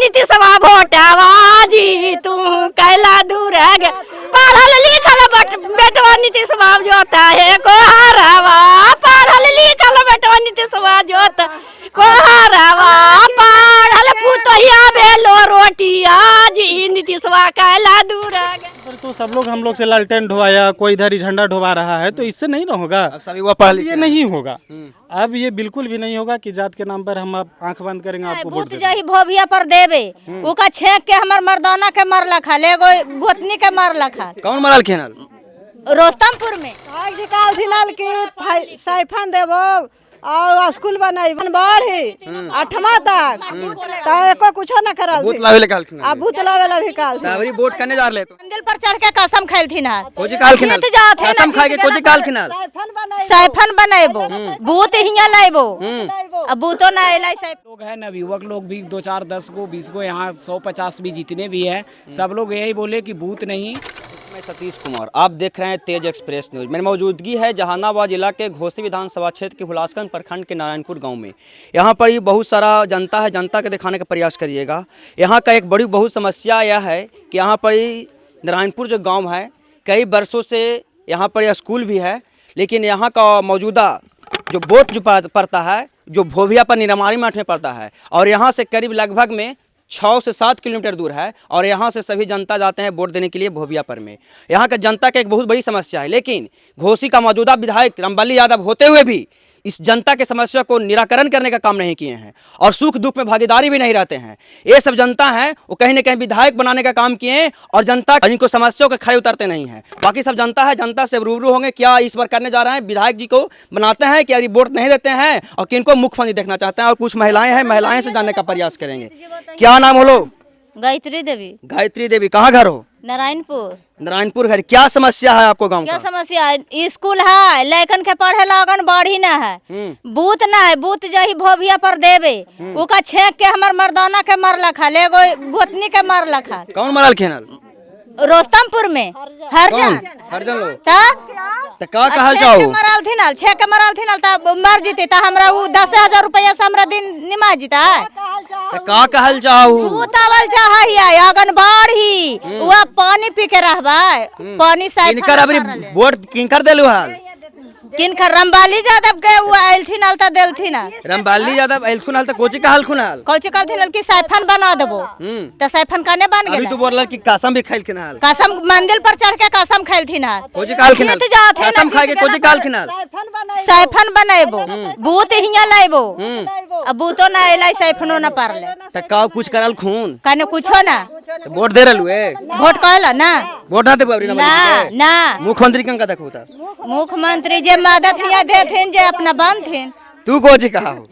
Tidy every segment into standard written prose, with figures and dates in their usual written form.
नीतीशवा भोटावा जी तू कैला दूर है पढ़ल लिखल बेटवा नीतीशवा जोता है कोहरावा पढ़ल लिखल बेटवा नीतीशवा जोता कोहरावा पढ़ल पुतहिया भेलो रोटिया जी नीतीशवा कैला दूर है। तो सब लोग हम लोग से लालटेन ढोवाया, कोई इधर ही झंडा ढोवा रहा है, तो इससे नहीं ना होगा। अब सभी वो पढ़ ये नहीं होगा, अब ये बिल्कुल भी नहीं होगा कि जात के नाम पर हम आप आंख बंद करेंगे आपको वोट बूथ जाही भोबिया पर देवे उका छेक के हमर मर्दाना के मर लखा ले गोतनी के मर लखा। कौन मरल खेनल? रोस्तमपुर में जी काल थिनल की साइफन देबो और स्कूल बनाई बढ़ी 8वां तक तो एको कुछो न करल बूथ लावे ले काल खेनल। अब बूथ लावे भी काल तावरी वोट करने जा रहे तो मंदिर पर चढ़ के कसम खाइल थी ना कोजी काल खेनल, कसम खा के कोजी काल खेनल साइफन बनाइबो बूथ हिया लाइबो अब बूथो ना एलाई साइफ लोग हैं ना, युवक लोग भी 2 4 10 को 20 को यहाँ 150 भी जितने भी हैं सब लोग यही बोले कि बूथ नहीं। मैं सतीश कुमार, आप देख रहे हैं तेज एक्सप्रेस न्यूज। मेरी मौजूदगी है जहानाबाद जिला के घोसी विधानसभा क्षेत्र के हुलासगंज प्रखंड के नारायणपुर गांव में। यहाँ पर ही बहुत सारा जनता है, जनता के दिखाने का प्रयास करिएगा। यहाँ का एक बड़ी बहुत समस्या यह है कि यहाँ पर ही नारायणपुर जो गांव है कई वर्षों से यहाँ पर स्कूल भी है, लेकिन यहाँ का मौजूदा जो बोट जो पड़ता है जो भोभिया पर निरामारी मठ में पड़ता है और यहाँ से करीब लगभग में 6 से 7 किलोमीटर दूर है और यहाँ से सभी जनता जाते हैं वोट देने के लिए भोभिया पर में। यहाँ का जनता का एक बहुत बड़ी समस्या है, लेकिन घोसी का मौजूदा विधायक रामबली यादव होते हुए भी इस जनता के समस्या को निराकरण करने का काम नहीं किए हैं और सुख दुख में भागीदारी भी नहीं रहते हैं। ये सब जनता है वो कहीं न कहीं विधायक बनाने का काम किए हैं और जनता इनको समस्याओं के खड़े उतरते नहीं हैं। बाकी सब जनता है, जनता से रूबरू होंगे क्या इस बार करने जा रहे हैं, विधायक जी को बनाते हैं कि अभी वोट नहीं देते हैं और किनको मुख्यमंत्री देखना चाहते हैं। और कुछ महिलाएं हैं, महिलाएं से जानने का प्रयास करेंगे। क्या नाम हो लो? गायत्री देवी। गायत्री देवी, कहाँ घर हो? नारायणपुर। नारायणपुर घर। क्या समस्या है आपको गाँव क्या का? समस्या है? स्कूल है लेकिन के पढ़े लागन बढ़ी ना है, बूथ ना है, बूथ जाही भोभिया पर देवे उका छेक के हमर मर्दाना के मर लखा ले गोतनी के मर लखा। कौन मरल खेनल? रोस्तमपुर में हरजन लोग तो का कहल जाओ मरल थिनल छे के मरल थिनल त मर जीते त हमरा उ 10,000 रुपया से हमरा दिन निमा जीता का कहल जाओ उतावल चाहैया आंगन बाढ़ी वो पानी पी के रहबे पानी साइड किनकर अबरी वोट किनकर देलु हाल? किनकर रामबाली यादव के वो आइलथिन अलता देलथिन रामबाली यादव आइलखुन हाल त कोची कहल खुनाल कौची कहलथिन कि साइफन बना देबो त साइफन काने बन गेल। अभी तो बोलल कि कसम भी खाइल खिनाल, कसम मंदिर पर चढ़ के कसम खाइलथिन कोची कहल खिनाल, कसम खा के कोची कहल खिनाल साइफन बनाइबो बूथ हिया लाइबो अब बूथो ना एलाई साइफनो ना पारले त का कुछ करल खून काने कुछो ना वोट दे रहलु ए वोट कहला ना वोट ना देबो अबरी ना ना मुख्यमंत्री कंका देखो त मुख्यमंत्री जे मदद हिया देथिन जे अपना बनथिन। तू कोची कहा हो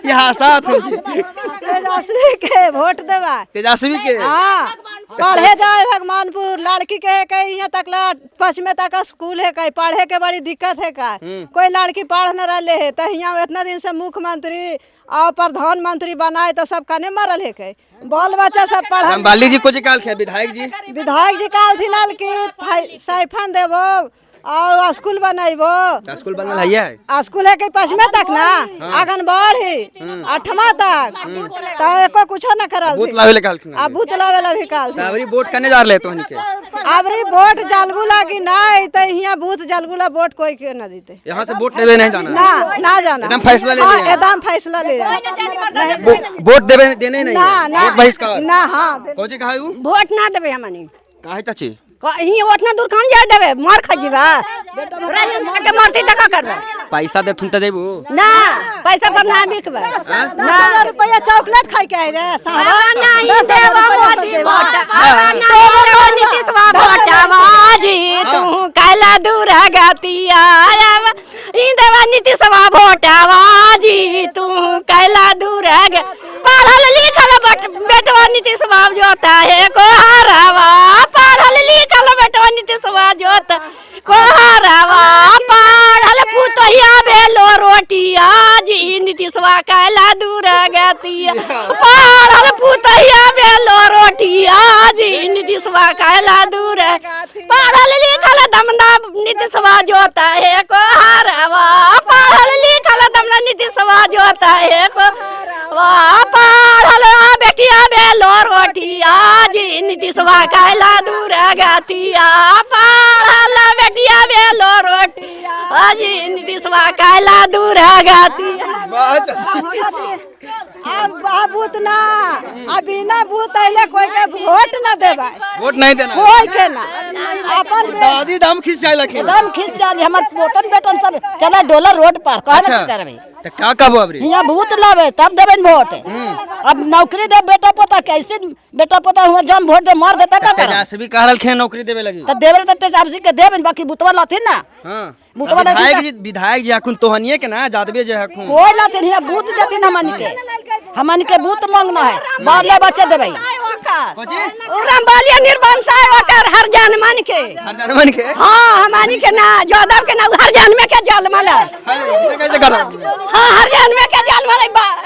यहाँ साथ हो तेजस्वी के वोट देवा तेजस्वी के हाँ पढ़े जाए भगवानपुर लड़की के यहाँ तक 5वीं तक स्कूल है कहीं पढ़े के बड़ी दिक्कत है का कोई लड़की पढ़ न रहे है तो यहाँ इतना दिन से मुख्यमंत्री और प्रधानमंत्री बनाए तो सब कने मरल है कई बाल बच्चा सब पढ़। रामबाली जी कोची कहल खे विधायक जी काल थिनल की साइफन देबो और स्कूल बनाइबो। स्कूल बनल है स्कूल है कहीं 5वीं तक ना आंगन बढ़ी 8वां तक तो एको कुछो न करल बूथ लावे ले काल खिना अब बूथ लावे भी काल अबरी वोट करने जा रहे तो के अबरी वोट जलगू लागी नहीं तो यहाँ बूथ जलगुला वोट कोई के न जीते। यहाँ से वोट देवे नहीं जाना ना जाना एकदम फैसला ले लिया एकदम फैसला ले वोट देवे देने नहीं ना बहिष्कार ना। हाँ कोची कहा हूँ वोट ना देबे हमनी काहे तची कहीं उतना दूर कहां जा देबे मार खा जीवा राजन के मारती तक करबे पैसा दे थुन त देबू ना पैसा पर ना दिखबे ना रुपया चॉकलेट खाई के रे साहब नहीं देबो मोदी वोट तो नीतीशवा भोटावा जी तू कैला दूर गतिया देवा नीतीशवा भोटावा जी तू कैला दूर पढ़ल लिखल बेटवा नीतीशवा जोता है कोहरावा पढ़ल लिखल बेटवा नीतीशवा जोता कोहरावा पढ़ल पुतहिया भेलो रोटिया जी नीतीशवा कैला दूर गतिया पढ़ल पुतहिया भेलो रोटिया जी नीतीशवा कैला दूर पढ़ल लिखल दमदा नीतीशवा जोता है कोहरावा पढ़ल लिखल दमदा नीतीशवा जोता है कोहरावा पढ़ल नीतीशवा कैला दूर गतिया पढ़ल बेटिया बेलो रोटिया अजी नीतीशवा कैला दूर गतिया अब भूत ना अभी ना भूत अइले कोई के वोट न देबा वोट नहीं देना कोई के ना अपन दादी दम खिंच जाए लखीन एकदम खिंच जाली हमर पोतन बेटन सब चला डॉलर रोड पर कहने अच्छा। तरबे तो क्या कब अबरी यहाँ भूत लावे तब देबे वोट अब नौकरी दे बेटा पोता कैसे बेटा पोता हुआ जम वोट दे मार देता का कर तेजस्वी कह रहलखिन नौकरी देवे लगी तो देबे त तेजस्वी के देबे बाकी बुतवा लाथिन ना हां बुतवा विधायक जी हकुन तोहनिए के ना जादवे जे हकुन कोई लाथिन यहाँ भूत देथिन हमन के भूत मांगना है बारले बच्चे देबे रामबालिया निर्वंश ओकर हर जानमन के जनमन के हाँ हमानी के ना जोदव के ना हर जानमे के जलमल कैसे कर हाँ हर जानमे के जलमल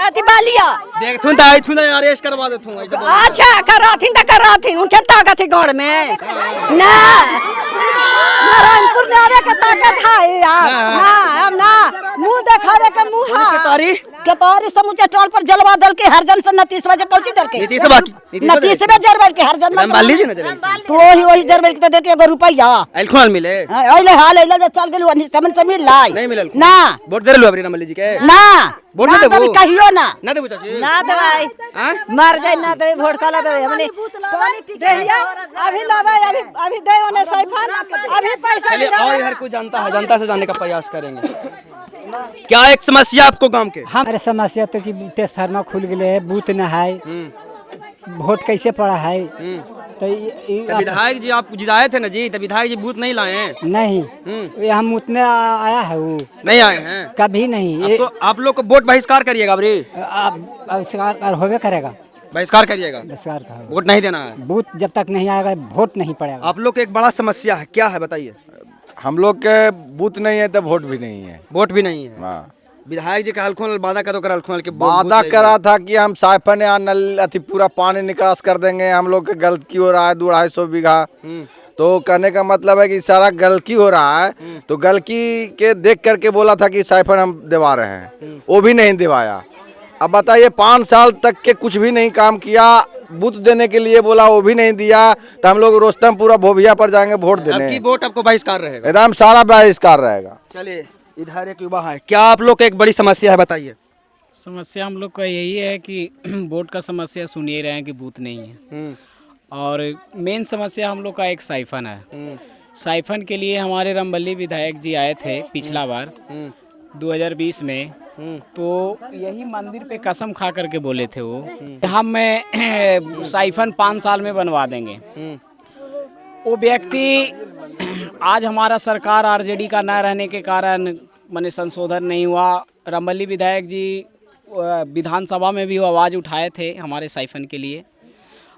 अति बालिया देखथुन त आइथुन अरेस्ट करवा देथुन ऐसे बोल अच्छा करथिन त करथिन उनके ताकत है गाँव में ना नारायणपुर में आवे के ताकत है यार ना हम ना मुंह देखावे के मुंह तारी के तारी समूचे टोल पर जलवा दल के हर जन से 29 बजे कौची दल के नीतीश बाकी 29 में जरबल के हर जन बाली जी ना जरे तो वही जरबल के दे के एगो रुपया अलखुन मिले अइले हाल अइले जे चल गेलु समन से मिल लाई नहीं मिलल ना वोट दे लो अबरी रमली जी के ना वोट ना देबो कहियो ना ना देबो चाची ना देवाई हां मर जाए ना दे वोट काला दे हमने देहिया अभी लावे अभी दे ओने सैफान अभी पैसा चलिए और हर कोई जानता है जनता से जानने का प्रयास करेंगे क्या एक समस्या आपको गांव के हमारे समस्या तो कि ट्रांसफार्मर खुल गए है बूथ न है वोट कैसे पड़ा है तो तो विधायक जी आप जिताए थे ना जी तो विधायक जी बूथ नहीं लाए हैं नहीं हम उतने आया है वो नहीं आए हैं कभी नहीं तो आप लोग को वोट बहिष्कार करिएगा अबरी अब होवे करेगा बहिष्कार करिएगा बहिष्कार का वोट नहीं देना है बूथ जब तक नहीं आएगा वोट नहीं पड़ेगा आप लोग के एक बड़ा समस्या है क्या है बताइए हम लोग के बूथ नहीं है तो वोट भी नहीं है वोट भी नहीं है हाँ। विधायक जी का हलखुन वादा का तो कर हलखुन के वादा करा था कि हम साइफन या नल अति पूरा पानी निकास कर देंगे हम लोग के गलती हो रहा है 250 बीघा तो कहने का मतलब है कि सारा गलती हो रहा है तो गलती के देख करके बोला था कि साइफन हम दिवा रहे हैं वो भी नहीं दिवाया। अब बताइए 5 साल तक के कुछ भी नहीं काम किया बूथ देने के लिए बोला वो भी नहीं दिया तो हम लोग रोस्तमपुरा भोभिया पर जाएंगे वोट देने वोट आपको बहिष्कार रहेगा एकदम सारा बहिष्कार रहेगा। चलिए इधर एक युवा है क्या आप लोग का एक बड़ी समस्या है बताइए समस्या हम लोग का यही है कि वोट का समस्या सुन ही रहे हैं कि बूथ नहीं है और मेन समस्या हम लोग का एक साइफन है साइफन के लिए हमारे रामबल्ली विधायक जी आए थे पिछला बार 2020 में तो यही मंदिर पे कसम खा करके बोले थे वो हम साइफन 5 साल में बनवा देंगे। वो व्यक्ति आज हमारा सरकार आरजेडी का न रहने के कारण माने संशोधन नहीं हुआ। रामबल्ली विधायक जी विधानसभा में भी वो आवाज़ उठाए थे हमारे साइफन के लिए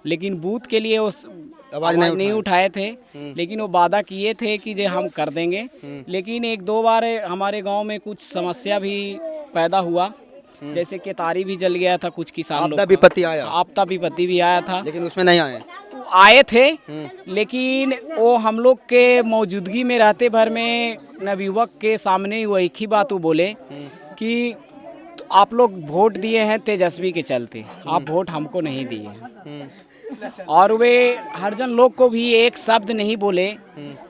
लेकिन बूथ के लिए उस आवाज़ नहीं उठाए थे लेकिन वो वादा किए थे कि जो हम कर देंगे लेकिन 1-2 बार हमारे गांव में कुछ समस्या भी पैदा हुआ जैसे केतारी भी जल गया था कुछ किसान लोग आपदा विपत्ति भी आया था लेकिन उसमें नहीं आए थे लेकिन वो हम लोग के मौजूदगी में रहते भर में नवयुवक के सामने वो एक ही बात वो बोले कि आप लोग वोट दिए हैं तेजस्वी के चलते आप वोट हमको नहीं दिए हैं और वे हरजन लोग को भी एक शब्द नहीं बोले।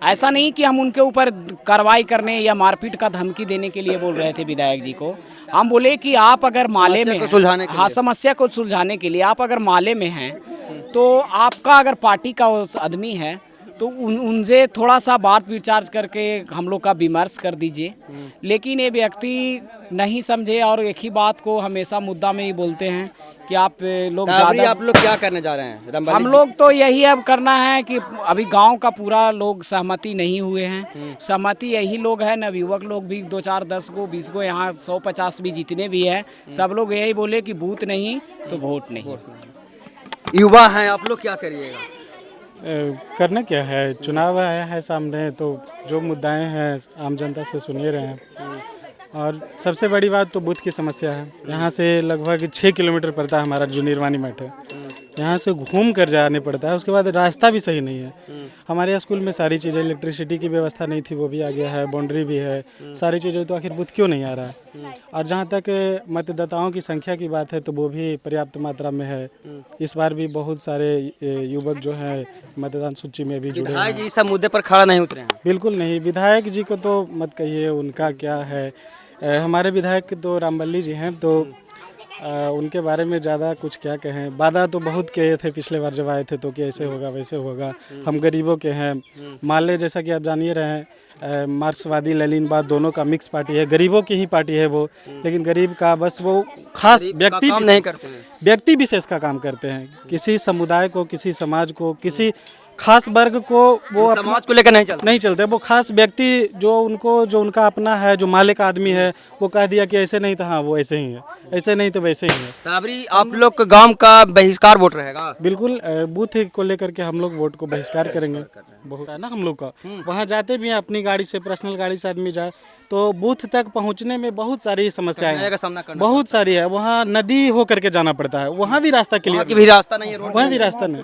ऐसा नहीं कि हम उनके ऊपर कार्रवाई करने या मारपीट का धमकी देने के लिए बोल रहे थे विधायक जी को। हम बोले कि आप अगर माले में हाँ समस्या को सुलझाने के लिए आप अगर माले में हैं तो आपका अगर पार्टी का आदमी है तो उनसे थोड़ा सा बात विचार करके हम लोग का विमर्श कर दीजिए। लेकिन ये व्यक्ति नहीं समझे और एक ही बात को हमेशा मुद्दा में ही बोलते हैं कि आप लोग ज़्यादा आप लोग क्या करने जा रहे हैं? हम लोग तो यही अब करना है कि अभी गांव का पूरा लोग सहमति नहीं हुए हैं। सहमति यही लोग हैं नवयुवक लोग भी 2-4 10 को 20 को यहाँ 150 भी जितने भी हैं सब लोग यही बोले कि बूथ नहीं तो वोट नहीं। युवा हैं आप लोग क्या करिएगा? करना क्या है चुनाव आया है सामने तो जो मुद्दाएं हैं आम जनता से सुन ही रहे हैं और सबसे बड़ी बात तो बूथ की समस्या है। यहाँ से लगभग 6 किलोमीटर पड़ता है हमारा जो निर्वाणी मठ है यहाँ से घूम कर जाने पड़ता है। उसके बाद रास्ता भी सही नहीं है। हमारे यहाँ स्कूल में सारी चीज़ें, इलेक्ट्रिसिटी की व्यवस्था नहीं थी, वो भी आ गया है, बाउंड्री भी है, सारी चीज़ें, तो आखिर बूथ क्यों नहीं आ रहा है। और जहाँ तक मतदाताओं की संख्या की बात है तो वो भी पर्याप्त मात्रा में है। इस बार भी बहुत सारे युवक जो हैं मतदान सूची में भी जुड़े हैं। विधायक जी सब मुद्दे पर खड़ा नहीं उतरे हैं। बिल्कुल नहीं, विधायक जी को तो मत कहिए, उनका क्या है। हमारे विधायक तो रामबल्ली जी हैं, तो उनके बारे में ज़्यादा कुछ क्या कहें। वादा तो बहुत किए थे पिछले बार जब आए थे, तो कि ऐसे होगा वैसे होगा, हम गरीबों के हैं। माले जैसा कि आप जानिए रहे हैं, मार्क्सवादी लेनिनवाद दोनों का मिक्स पार्टी है, गरीबों की ही पार्टी है वो, लेकिन गरीब का बस वो खास व्यक्ति विशेष का काम करते हैं। किसी समुदाय को, किसी समाज को, किसी खास वर्ग को वो समाज को लेकर नहीं चलते। वो खास व्यक्ति जो उनका अपना है, जो मालिक आदमी है, वो कह दिया कि ऐसे नहीं तो हाँ वो ऐसे ही है, ऐसे नहीं तो वैसे ही है। तबरी आप लोग के गांव का बहिष्कार वोट रहेगा। बिल्कुल, बूथ को लेकर के हम लोग वोट को बहिष्कार करेंगे। बहुत है ना हम लोग का, वहाँ जाते भी हैं अपनी गाड़ी से, पर्सनल गाड़ी से आदमी जाए तो बूथ तक पहुँचने में बहुत सारी समस्याएं हैं, बहुत सारी है। वहाँ नदी हो करके जाना पड़ता है, वहाँ भी रास्ता क्लियर, भी रास्ता नहीं है, वहाँ भी रास्ता नहीं।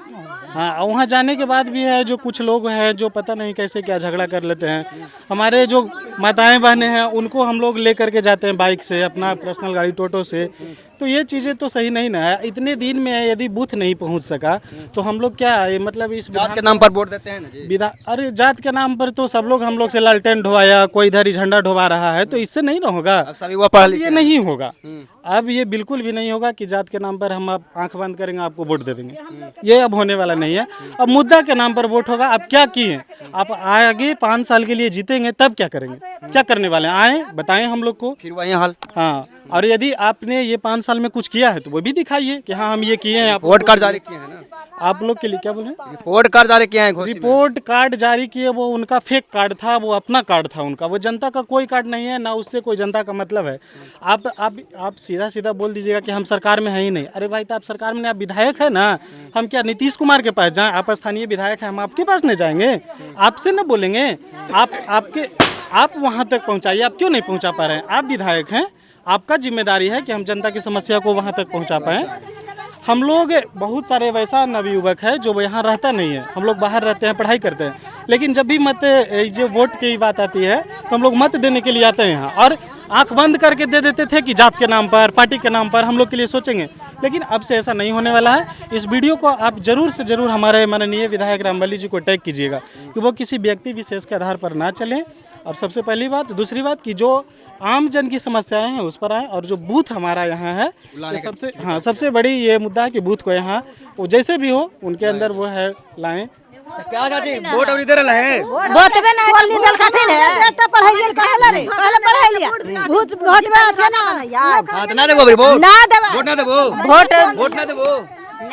हाँ, वहाँ जाने के बाद भी है जो कुछ लोग हैं जो पता नहीं कैसे क्या झगड़ा कर लेते हैं। हमारे जो माताएं बहनें हैं उनको हम लोग ले करके जाते हैं बाइक से, अपना पर्सनल गाड़ी टोटो से, तो ये चीज़ें तो सही नहीं ना है। इतने दिन में यदि बूथ नहीं पहुंच सका तो हम लोग क्या है, मतलब इस जात के नाम पर वोट देते हैं ना जी। अरे जात के नाम पर तो सब लोग हम लोग से लालटेन ढोवाया, कोई इधर ही झंडा ढोवा रहा है, तो इससे नहीं ना होगा। अब ये नहीं होगा, अब ये बिल्कुल भी नहीं होगा कि जात के नाम पर हम आप आंख बंद करेंगे आपको वोट दे देंगे, ये अब होने वाला नहीं है। अब मुद्दा के नाम पर वोट होगा। अब क्या किए आप, आगे 5 साल के लिए जीतेंगे तब क्या करेंगे, क्या करने वाले हैं, आए बताएं हम लोग को, फिर वही हाल। हाँ, और यदि आपने ये 5 साल में कुछ किया है तो वो भी दिखाइए कि हाँ हम ये किए हैं। आप वोट कार्ड जारी किए हैं ना, आप लोग के लिए क्या बोले, रिपोर्ट कार्ड जारी किए हैं। रिपोर्ट कार्ड जारी किए, वो उनका फेक कार्ड था, वो अपना कार्ड था उनका, वो जनता का कोई कार्ड नहीं है ना, उससे कोई जनता का मतलब है। आप सीधा सीधा बोल दीजिएगा कि हम सरकार में है ही नहीं। अरे भाई, तो आप सरकार में, आप विधायक है ना, हम क्या नीतीश कुमार के पास जाएं? आप स्थानीय विधायक हैं, हम आपके पास नहीं जाएंगे, आपसे ना बोलेंगे। आप वहाँ तक पहुँचाइए, आप क्यों नहीं पहुँचा पा रहे हैं? आप विधायक हैं, आपका जिम्मेदारी है कि हम जनता की समस्या को वहाँ तक पहुँचा पाएँ। हम लोग बहुत सारे वैसा नवयुवक है जो यहाँ रहता नहीं है, हम लोग बाहर रहते हैं, पढ़ाई करते हैं, लेकिन जब भी जो वोट की बात आती है तो हम लोग मत देने के लिए आते हैं यहाँ, और आंख बंद करके दे देते थे कि जात के नाम पर, पार्टी के नाम पर हम लोग के लिए सोचेंगे, लेकिन अब से ऐसा नहीं होने वाला है। इस वीडियो को आप जरूर से जरूर हमारे माननीय विधायक रामबल्ली जी को टैग कीजिएगा कि वो किसी व्यक्ति विशेष के आधार पर ना चलें। और सबसे पहली बात, दूसरी बात कि जो आम जन की समस्याएं हैं उस पर आए, और जो बूथ हमारा यहाँ है, ये सबसे बड़ी ये मुद्दा है कि बूथ को यहाँ वो जैसे भी हो उनके अंदर वो है लाएं। क्या चाची वोट अभी दे रहा है, वोट में ना कोली दल खाते ने बेटा पढ़ाइए कहला रे, कहला पढ़ाइए वोट में आथे ना यार, हां तो ना देबो वोट, ना देबो, वोट ना देबो, वोट ना देबो।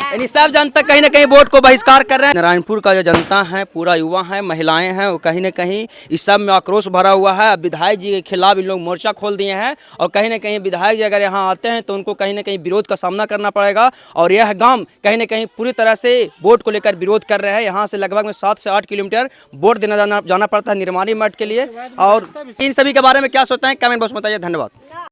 यानी सब जनता कहीं ना कहीं वोट को बहिष्कार कर रहे हैं। नारायणपुर का जो जनता है, पूरा युवा है, महिलाएं हैं, वो कहीं ना कहीं इस सब में आक्रोश भरा हुआ है। विधायक जी के खिलाफ इन लोग मोर्चा खोल दिए हैं, और कहीं ना कहीं विधायक जी अगर यहाँ आते हैं तो उनको कहीं ना कहीं विरोध का सामना करना पड़ेगा। और यह गांव कहीं ना कहीं पूरी तरह से वोट को लेकर विरोध कर रहे हैं। यहाँ से लगभग में 7 से 8 किलोमीटर वोट देना जाना पड़ता है निर्माणी मठ के लिए। और इन सभी के बारे में क्या सोचते हैं कमेंट बॉक्स में बताइए। धन्यवाद।